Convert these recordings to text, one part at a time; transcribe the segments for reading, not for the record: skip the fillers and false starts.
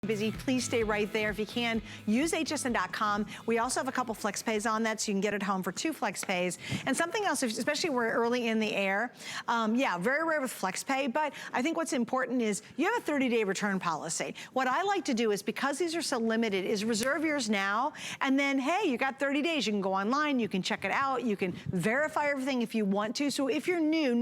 busy, please stay right there. If you can, use hsn.com. We also have a couple flex pays on that, so you can get it home for 2 flex pays. And something else, especially we're early in the air, yeah, very rare with flex pay, but I think what's important is you have a 30-day return policy. What I like to do is, because these are so limited, is reserve yours now, and then, hey, you got 30 days. You can go online, you can check it out, you can verify everything if you want to. So if you're new,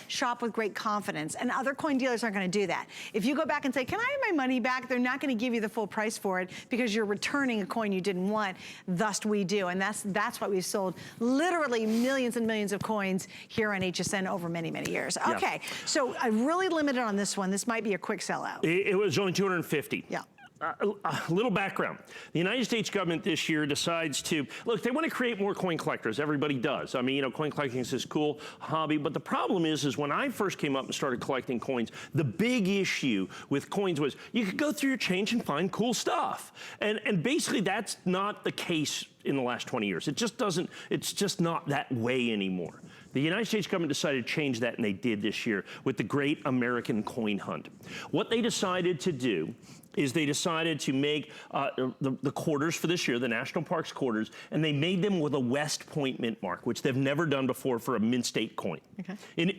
shop with great confidence. And other coin dealers aren't gonna do that. If you go back and say, can I have my money back? They're not going to give you the full price for it because you're returning a coin you didn't want. Thus we do, and that's why we've sold literally millions and millions of coins here on HSN over many, many years. Okay, so I'm really limited on this one. This might be a quick sellout. It was only 250. Yeah. A little background. The United States government this year decides to, look, they want to create more coin collectors. Everybody does. I mean, you know, coin collecting is this cool hobby, but the problem is when I first came up and started collecting coins, the big issue with coins was you could go through your change and find cool stuff. And basically that's not the case in the last 20 years. It just doesn't, it's just not that way anymore. The United States government decided to change that, and they did this year with the Great American Coin Hunt. What they decided to do is they decided to make the quarters for this year, the National Parks quarters, and they made them with a West Point mint mark, which they've never done before for a mint state coin. Okay.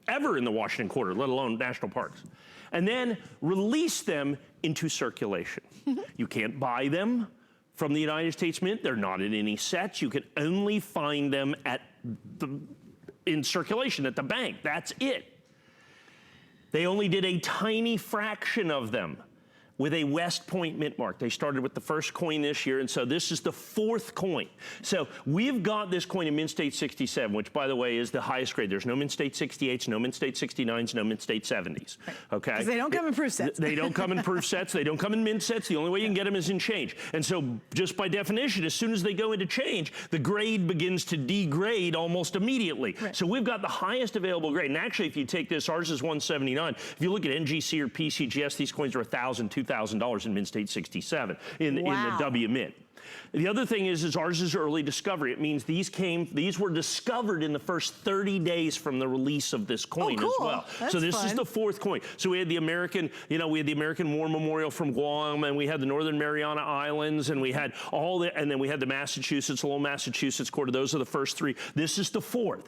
Ever in the Washington quarter, let alone national parks. And then release them into circulation. You can't buy them from the United States Mint. They're not in any sets. You can only find them in circulation at the bank. That's it. They only did a tiny fraction of them with a West Point mint mark. They started with the first coin this year, and so this is the 4th coin. So we've got this coin in Mint State 67, which, by the way, is the highest grade. There's no Mint State 68s, no Mint State 69s, no Mint State 70s, okay? Because they don't come in proof sets. They don't come in proof sets. They don't come in mint sets. The only way you can get them is in change. And so just by definition, as soon as they go into change, the grade begins to degrade almost immediately. Right. So we've got the highest available grade. And actually, if you take this, ours is 179. If you look at NGC or PCGS, these coins are $1,000, $2,000 in Mint State 67 in the WMint. The other thing is ours is early discovery. It means these were discovered in the first 30 days from the release of this coin as well. That's so this is the 4th coin. So we had the American, we had the American War Memorial from Guam, and we had the Northern Mariana Islands, and we had and then we had the Massachusetts, Lowell, Massachusetts quarter. Those are the first 3. This is the 4th.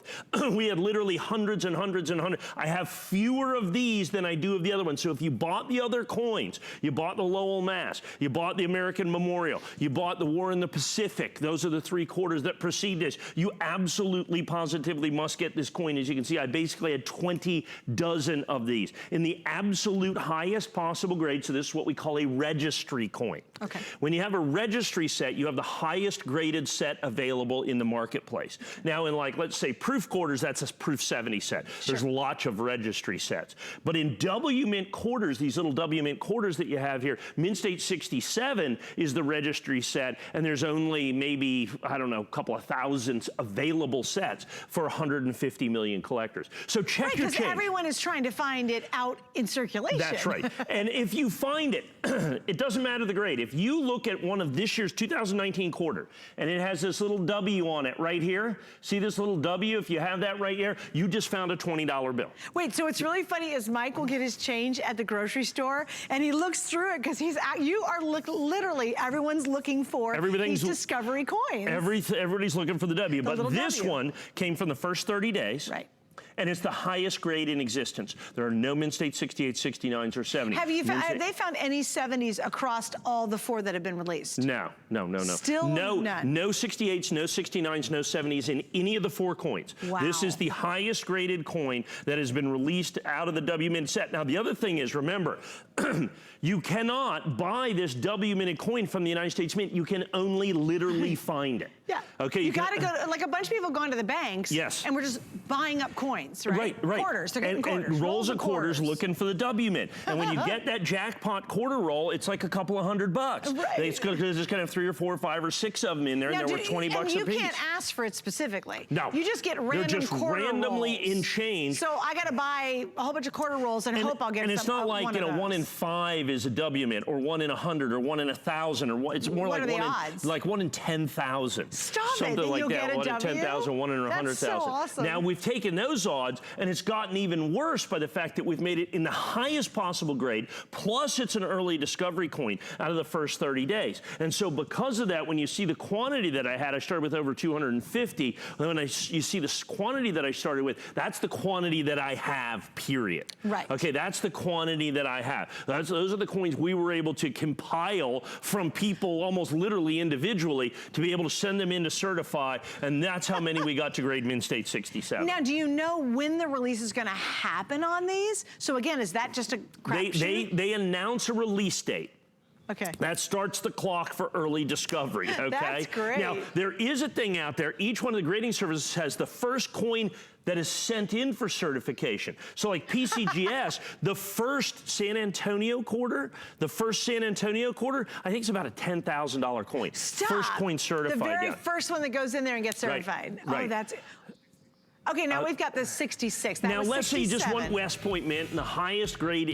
We had literally hundreds and hundreds and hundreds. I have fewer of these than I do of the other ones. So if you bought the other coins, you bought the Lowell Mass, you bought the American Memorial, you bought the War in the Pacific, those are the 3 quarters that precede this. You absolutely, positively must get this coin. As you can see, I basically had 20 dozen of these in the absolute highest possible grade. So this is what we call a registry coin. Okay. When you have a registry set, you have the highest graded set available in the marketplace. Now in, like, let's say proof quarters, that's a proof 70 set. Sure. There's lots of registry sets. But in WMint quarters, these little WMint quarters that you have here, Mint State 67 is the registry set, and there's only maybe, I don't know, a couple of thousands available sets for 150 million collectors. So check your change. Because everyone is trying to find it out in circulation. That's right. And if you find it, it doesn't matter the grade. If you look at one of this year's 2019 quarter, and it has this little W on it right here, see this little W? If you have that right here, you just found a $20 bill. Wait, so it's really funny is Mike will get his change at the grocery store, and he looks through it because you are literally, everyone's looking for these discovery coins. Everybody's looking for the W, but this one came from the first 30 days. Right. And it's the highest grade in existence. There are no Mint State 68s, 69s, or 70s. Have they found any 70s across all the 4 that have been released? No. Still none? No 68s, no 69s, no 70s in any of the 4 coins. Wow. This is the highest graded coin that has been released out of the WMint set. Now, the other thing is, remember, you cannot buy this WMinted coin from the United States Mint. You can only literally find it. Yeah. Okay. You got to go, like a bunch of people have gone to the banks. Yes. And we're just buying up coins, right? Right. Quarters. They're getting quarters. And rolls of quarters looking for the WMint. And when you get that jackpot quarter roll, it's like a couple of $100. Right. It's going to just kind of 3 or 4 or 5 or 6 of them in there, and they're worth 20 bucks a piece. You can't ask for it specifically. No. You just get random They're just quarter randomly rolls. In change. So I got to buy a whole bunch of quarter rolls and hope I'll get some. And it's not like, 1 in 5 is a WMint, or 1 in 100, or 1 in 1,000, or it's more like 1 in 10,000. Stop Something it. like You'll that. Get a 1 in W? 10,000, 1 in 100,000. That's so awesome. Now we've taken those off. odds, and it's gotten even worse by the fact that we've made it in the highest possible grade, plus it's an early discovery coin out of the first 30 days. And so because of that, when you see the quantity that I had, I started with over 250. When you see the quantity that I started with, that's the quantity that I have, period. Right. Okay, that's the quantity that I have. Those are the coins we were able to compile from people almost literally individually to be able to send them in to certify, and that's how many we got to grade Mint State 67. Now, do you know when the release is going to happen on these? So again, is that just a crapshoot? They announce a release date. Okay. That starts the clock for early discovery, okay? That's great. Now, there is a thing out there. Each one of the grading services has the first coin that is sent in for certification. So like PCGS, the first San Antonio quarter, I think it's about a $10,000 coin. Stop. First coin certified. The very first one that goes in there and gets certified. Right. Oh, that's it. Okay, now we've got the 66. That now was let's 67. say you just want West Point Mint and the highest grade